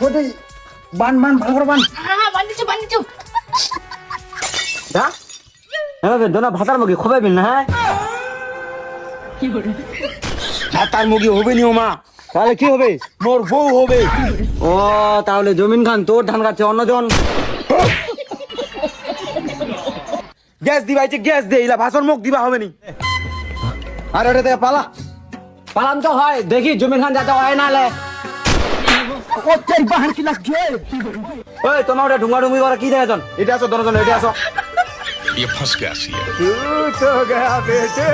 বদি বান ভালো করে বান। হ্যাঁ বান্ধিছো হ্যাঁ এভাবে দোনা ভাতার মুখে খোবাইবেন না। হ্যাঁ ভাতার মুখে হবে নি ও মা, তাহলে কি হবে? মোর বউ হবে। ও তাহলে জমিন খান তোর ধান কাটছে অন্যজন। গ্যাস দিবাইছে, গ্যাস দে, ইলা ভাষণ মুখ দিবা হবে নি। আর ওটা থেকে পালান তো হয়, দেখি জমিন খান যাতে হয় না লে। বাহার কি লাগছে? ওই তোমার ওটা ঢুঙ্গা ঢুঙ্গি করা কি দেখেন? এটা আসো দনজন, এটা আসো। ये फंस गया सी है। তো গয়া বেটে।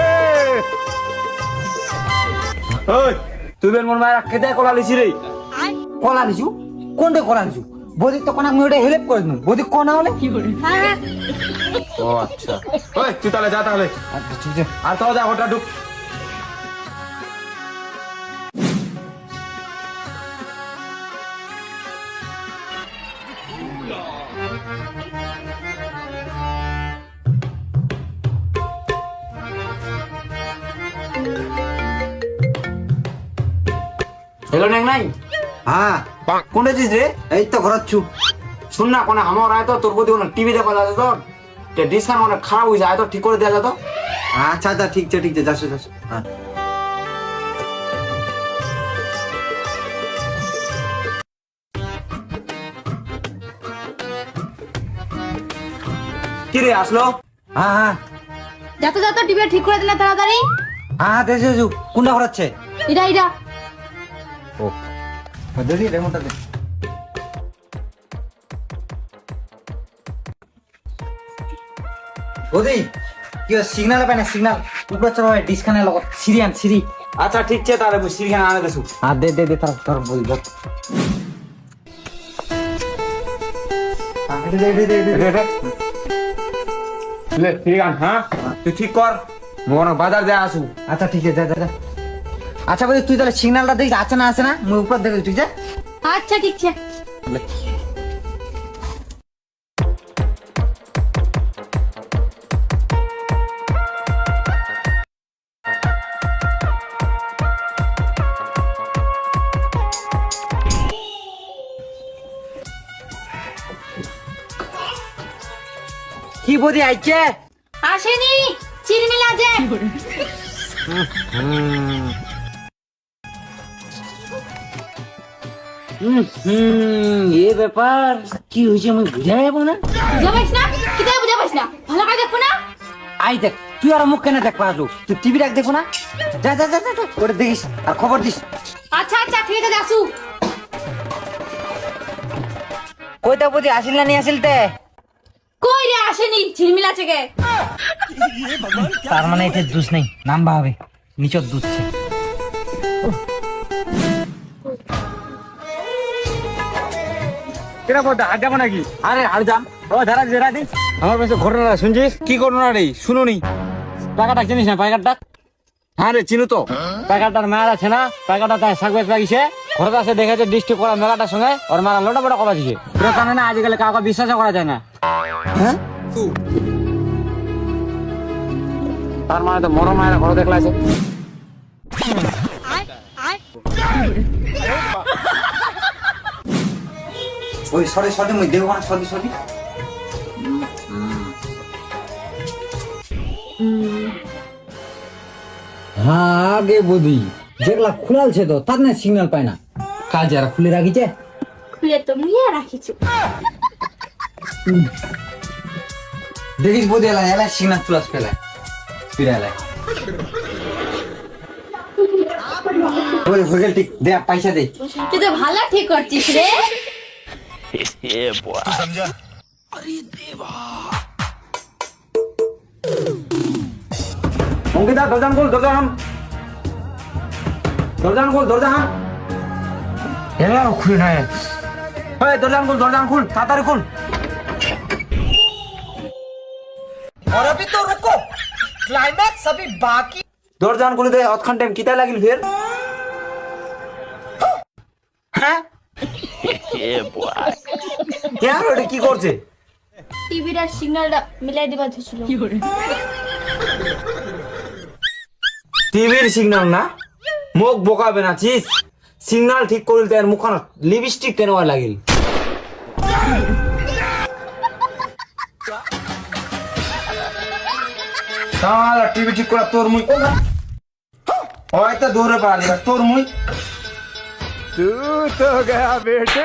ওই তুই বেন মন মারা কেটে কলা লিছি রে। কলা লিছু? কোনটা কলা লিছু? বদি তো কোনা মুড়ে হেল্প করে দিন। বদি কোনা হলে? হ্যাঁ ও আচ্ছা। ওই তুই তাহলে যা তাহলে। আচ্ছা ঠিক আছে। আর তো যা ওটা ঢুক। हेलो नैंग नाई। हाँ कौन चीज रे? এই তো ঘরাচ্ছু। শুন না কোন আমার আয় তো তোর বদি কোন টিভি দেখা যাচ্ছে তো তে ডিসকাউন্ট মানে খারাপ হইছে, আয় তো ঠিক করে দেয়া যা তো। আচ্ছা আচ্ছা ঠিক আছে যাস যাস। হ্যাঁ কি রে আসলো? হ্যাঁ হ্যাঁ যাতে টিভি ঠিক করে দিলে তাড়াতাড়ি। হ্যাঁ দেশে যু কোনটা ঘরাচ্ছে? এটা ও দেখি রেমোটটা দে। বদি কি সিগন্যাল পাই না, সিগন্যাল উপরে চড়া ডিসকানের লগত সিরি। আচ্ছা ঠিক আছে তাহলে মুই সিরিয়ান আনে দেছু। আর দে তার বলি বল। দে লে সিরিয়ান। হ্যাঁ তুই ঠিক কর, মোর বাজার যা আসু। আচ্ছা ঠিক আছে যা। আচ্ছা বলি তুই তাহলে সিগন্যালটা দেখিস আছে না মুই উপর দেখে তুই যা। আচ্ছা ঠিক আছে। কি বদি আইছে? আসেনি, চিরমিলা যে। এ ব্যাপার কি হয়েছে আমি বুঝা যাবো না। বুঝাবাইস না? কিতাবে বুঝাবাইস না? ভালো করে দেখো না? আই দেখ তুই আর মুখ কেন দেখ পারলো, তুই টিভি রাখ দেখো না। যা ওটা দেখিস আর খবর দিস। আচ্ছা ঠিক আছে আসু। কইতা বদি আসিল না নি আসিল তে? কই রে আসেনি, চিরমিলা থেকে। তার মানে এতে দুধ নেই, নাম্বা হবে নিচর দুধছে। কেনা বলতে হাট যাবো নাকি? আরে হাট যাম। ও দাঁড়া দিস আমার কাছে ঘটনা শুনছিস? কি ঘটনা রে? শুনুনি টাকাটা চিনিস না? পাইকারটা? হ্যাঁ রে চিনু তো। পাইকারটার মায়ের আছে না, পাইকারটা তাই সাকবেজ লাগিছে ঘরে আছে, দেখেছে ডিস্ট্রিক্ট করা মেলাটার সঙ্গে ওর মারা লোটা বড় করা দিছে। তোরা জানে না আজকাল কাউকে বিশ্বাস করা যায় না। হ্যাঁ তার মানে তো মরো মায়েরা ঘরে দেখলা আছে। ওই সরি মুই দেবো না, সরি। হ্যাঁ আগে বদি যেগুলা খুলালছে তো তার না সিগন্যাল পায় না, কাল যারা খুলে রাখিছে খুলে তো মুইয়া রাখিছো। দেখিস বদি এলা সিগন্যাল প্লাস ফেলায় ফিরে এলায়। ওই ভোগেল ঠিক দে, পয়সা দে। তুই তো ভালো ঠিক করছিস রে। অঙ্কিতা দরজান খোল, দরজান এলা খুলে নাই। ওই দরজান খুল তাড়াতাড়ি খুল। और अभी तो रुको, क्लाइमैक्स अभी बाकी। দরজান খুলে দে, অতখান টাইম কিতা লাগিল ফের? হ্যাঁ কেন ওটা কি করছে? টিভির আর সিগন্যালটা মিলাই দিবা ধুছিল। টিভির সিগন্যাল না, মুখ বোকাবে না চিস। সিগনাল ঠিক করিল তার মুখান লিপস্টিক কেন লাগিল সালা টিভি ঠিক করা তোর মুই হয়তো দৌড়ে পারলি তোর মুই तू तो गया बेटे